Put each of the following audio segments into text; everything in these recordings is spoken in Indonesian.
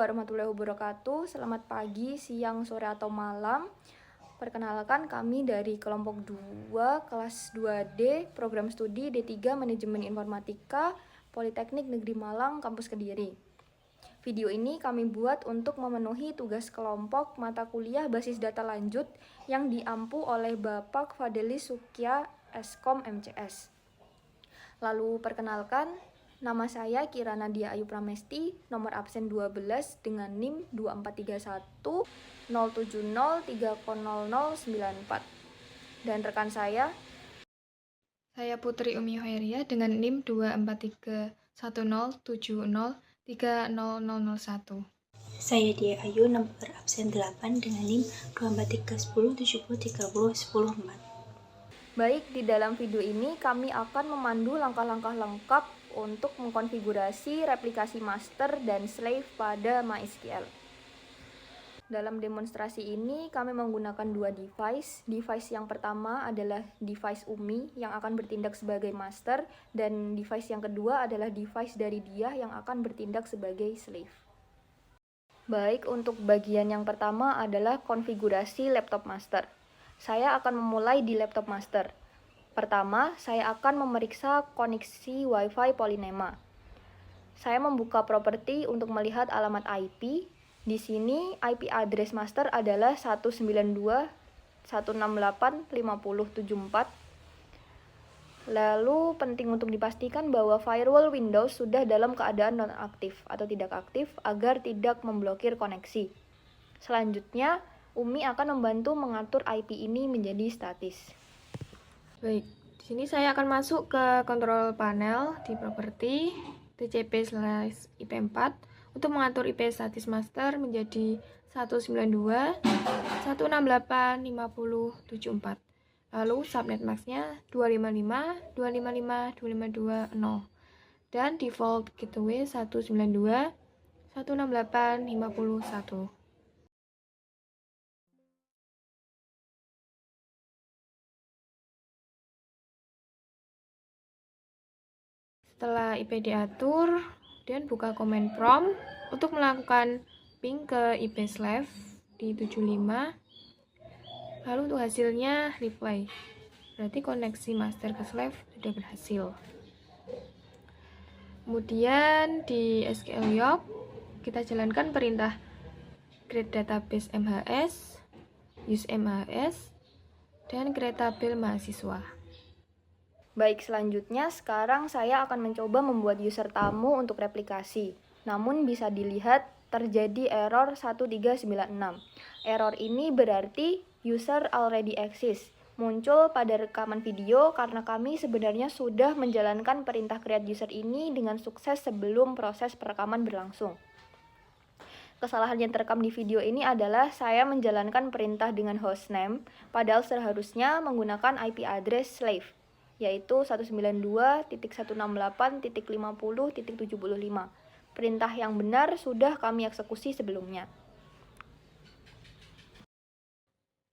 warahmatullahi wabarakatuh. Selamat pagi, siang, sore, atau malam. Perkenalkan, kami dari kelompok 2, kelas 2D, program studi D3 Manajemen Informatika, Politeknik Negeri Malang, Kampus Kediri. Video ini kami buat untuk memenuhi tugas kelompok mata kuliah basis data lanjut yang diampu oleh Bapak Fadelis Sukya, Eskom MCS. Lalu perkenalkan, nama saya Kira Nadia Ayu Pramesti, nomor absen 12 dengan NIM 2431 070 30094. Dan rekan saya Putri Umi Hoiria dengan NIM 24310703001. Saya Dia Ayu, nomor absen 8 dengan NIM 2431070301004. Baik, di dalam video ini kami akan memandu langkah-langkah lengkap untuk mengkonfigurasi replikasi master dan slave pada MySQL. Dalam demonstrasi ini kami menggunakan dua device. Device yang pertama adalah device Umi yang akan bertindak sebagai master, dan device yang kedua adalah device dari Dia yang akan bertindak sebagai slave. Baik, untuk bagian yang pertama adalah konfigurasi laptop master. Saya akan memulai di laptop master. Pertama, saya akan memeriksa koneksi Wi-Fi Polinema. Saya membuka properti untuk melihat alamat IP. Di sini IP address master adalah 192.168.50.74. Lalu penting untuk dipastikan bahwa firewall Windows sudah dalam keadaan non-aktif atau tidak aktif agar tidak memblokir koneksi. Selanjutnya, Umi akan membantu mengatur IP ini menjadi statis. Baik, di sini saya akan masuk ke control panel di properti tcp/ip4 untuk mengatur IP statis master menjadi 192.168.50.74. Lalu subnet masknya 255.255.252.0 dan default gateway 192.168.51. Setelah IP diatur, dan buka command prompt untuk melakukan ping ke IP slave di 75. Lalu untuk hasilnya reply. Berarti koneksi master ke slave sudah berhasil. Kemudian di SQL Yob kita jalankan perintah create database MHS, use MHS, dan create tabel mahasiswa. Baik, selanjutnya sekarang saya akan mencoba membuat user tamu untuk replikasi. Namun bisa dilihat terjadi error 1396. Error ini berarti user already exists. Muncul pada rekaman video karena kami sebenarnya sudah menjalankan perintah create user ini dengan sukses sebelum proses perekaman berlangsung. Kesalahan yang terekam di video ini adalah saya menjalankan perintah dengan hostname, padahal seharusnya menggunakan IP address slave, yaitu 192.168.50.75. Perintah yang benar sudah kami eksekusi sebelumnya.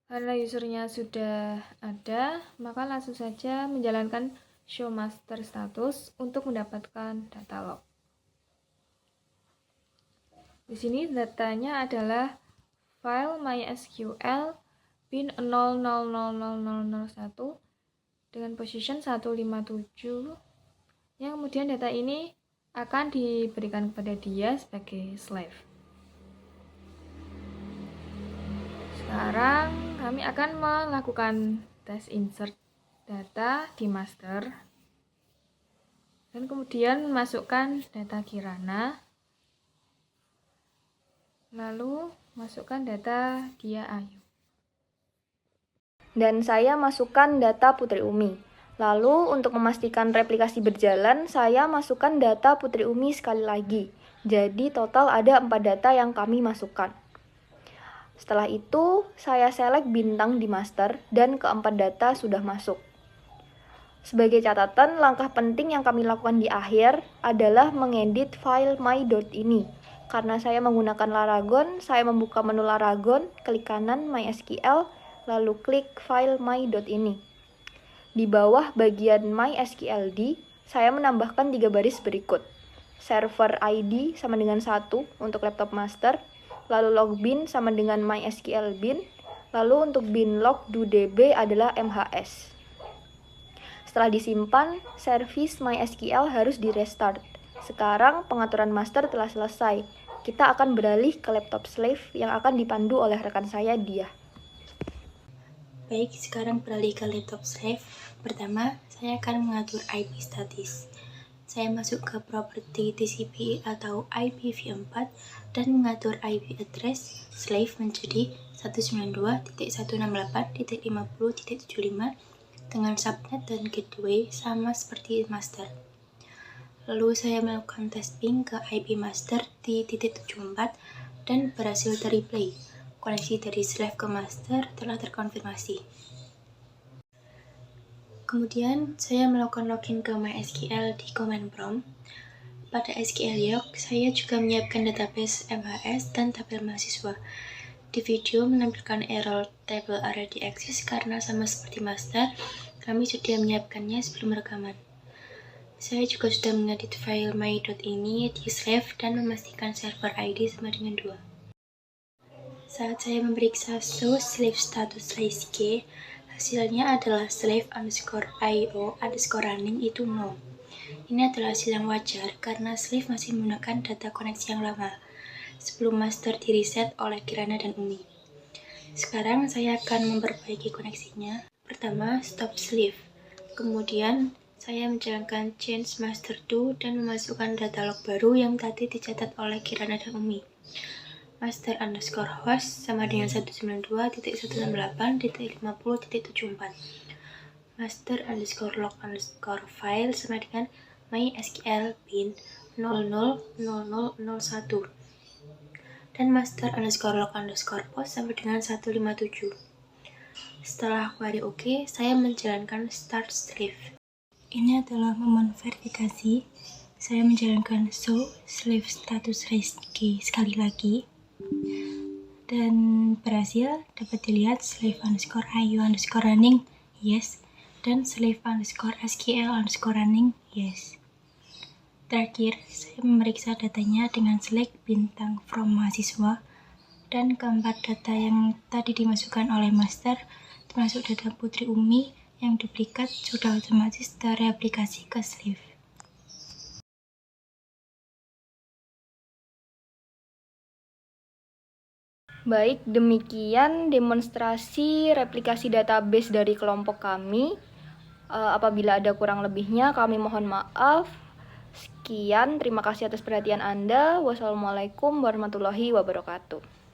Karena usernya sudah ada, maka langsung saja menjalankan show master status untuk mendapatkan data log. Di sini datanya adalah file MySQL bin 000001 dengan position 157, yang kemudian data ini akan diberikan kepada Dia sebagai slave. Sekarang kami akan melakukan tes insert data di master dan kemudian masukkan data Kirana, lalu masukkan data Dia Ayu. Dan saya masukkan data Putri Umi. Lalu untuk memastikan replikasi berjalan, saya masukkan data Putri Umi sekali lagi. Jadi total ada 4 data yang kami masukkan. Setelah itu, saya select bintang di master dan keempat data sudah masuk. Sebagai catatan, langkah penting yang kami lakukan di akhir adalah mengedit file my.ini. Karena saya menggunakan Laragon, saya membuka menu Laragon, klik kanan MySQL, lalu klik file my.ini. Di bawah bagian MySQLD, saya menambahkan 3 baris berikut. server ID sama dengan 1 untuk laptop master, lalu logbin sama dengan MySQL bin, lalu untuk binlog do db adalah MHS. Setelah disimpan, servis MySQL harus di restart. Sekarang pengaturan master telah selesai. Kita akan beralih ke laptop slave yang akan dipandu oleh rekan saya, Dia. Baik, sekarang beralih ke laptop slave. Pertama, saya akan mengatur IP status. Saya masuk ke properti TCP atau IPv4 dan mengatur IP address slave menjadi 192.168.50.75 dengan subnet dan gateway sama seperti master. Lalu saya melakukan tes ping ke IP master di titik 74 dan berhasil terreplay. Koneksi dari slave ke master telah terkonfirmasi. Kemudian saya melakukan login ke MySQL di command prompt. Pada SQL Yoke, saya juga menyiapkan database MHS dan tabel mahasiswa. Di video menampilkan error table already exist karena sama seperti master, kami sudah menyiapkannya sebelum rekaman. Saya juga sudah mengedit file my.ini di slave dan memastikan server ID sama dengan 2. Saat saya memeriksa show slave status /k, hasilnya adalah slave_io_running itu 0. Ini adalah hasil yang wajar karena slave masih menggunakan data koneksi yang lama sebelum master di reset oleh Kirana dan Umi. Sekarang saya akan memperbaiki koneksinya. Pertama, stop slave. Kemudian saya menjalankan change master to dan memasukkan data log baru yang tadi dicatat oleh Kirana dan Umi. Master_host sama dengan 192.168.50.74. Master_log_file sama dengan MySQL bin 000001. Dan master_log_post sama dengan 157. Setelah query OK, saya menjalankan start slave. Ini adalah momen verifikasi. Saya menjalankan show slave status /k sekali lagi. Dan berhasil, dapat dilihat slave_io_running yes dan slave_sql_running yes. Terakhir, saya memeriksa datanya dengan select bintang from mahasiswa dan keempat data yang tadi dimasukkan oleh master termasuk data Putri Umi yang duplikat sudah otomatis terreaplikasi ke slave. Baik, demikian demonstrasi replikasi database dari kelompok kami. Apabila ada kurang lebihnya, kami mohon maaf. Sekian, terima kasih atas perhatian Anda. Wassalamualaikum warahmatullahi wabarakatuh.